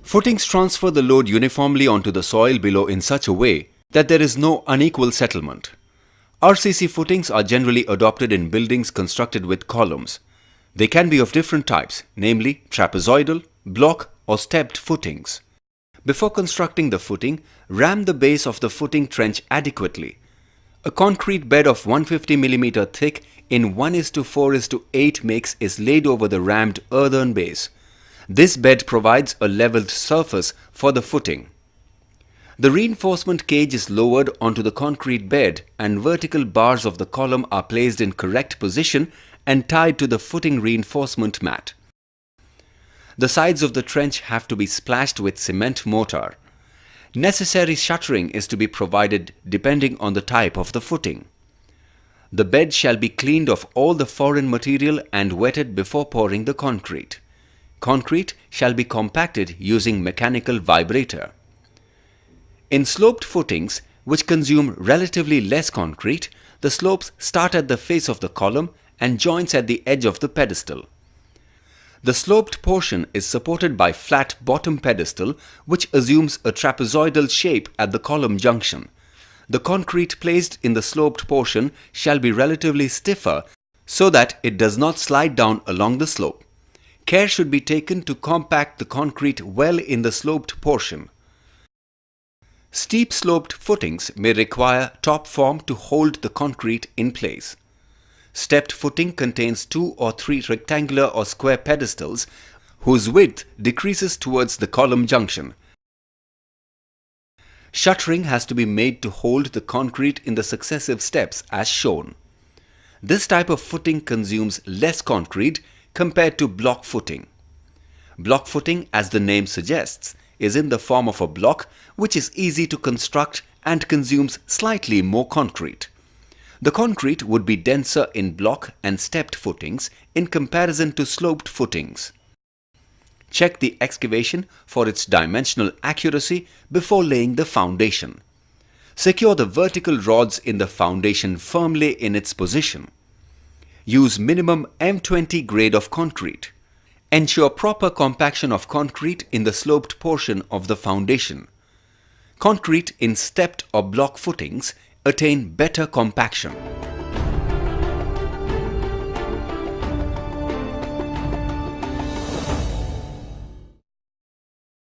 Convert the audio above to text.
Footings transfer the load uniformly onto the soil below in such a way that there is no unequal settlement. RCC footings are generally adopted in buildings constructed with columns. They can be of different types, namely trapezoidal, block or stepped footings. Before constructing the footing, ram the base of the footing trench adequately. A concrete bed of 150 mm thick in 1:4:8 mix is laid over the rammed earthen base. This bed provides a leveled surface for the footing. The reinforcement cage is lowered onto the concrete bed and vertical bars of the column are placed in correct position and tied to the footing reinforcement mat. The sides of the trench have to be splashed with cement mortar. Necessary shuttering is to be provided depending on the type of the footing. The bed shall be cleaned of all the foreign material and wetted before pouring the concrete. Concrete shall be compacted using mechanical vibrator. In sloped footings, which consume relatively less concrete, the slopes start at the face of the column and joins at the edge of the pedestal. The sloped portion is supported by flat bottom pedestal, which assumes a trapezoidal shape at the column junction. The concrete placed in the sloped portion shall be relatively stiffer so that it does not slide down along the slope. Care should be taken to compact the concrete well in the sloped portion. Steep sloped footings may require top form to hold the concrete in place. Stepped footing contains 2 or 3 rectangular or square pedestals whose width decreases towards the column junction. Shuttering has to be made to hold the concrete in the successive steps as shown. This type of footing consumes less concrete compared to block footing. Block footing, as the name suggests, is in the form of a block which is easy to construct and consumes slightly more concrete. The concrete would be denser in block and stepped footings in comparison to sloped footings. Check the excavation for its dimensional accuracy before laying the foundation. Secure the vertical rods in the foundation firmly in its position. Use minimum M20 grade of concrete. Ensure proper compaction of concrete in the sloped portion of the foundation. Concrete in stepped or block footings attain better compaction.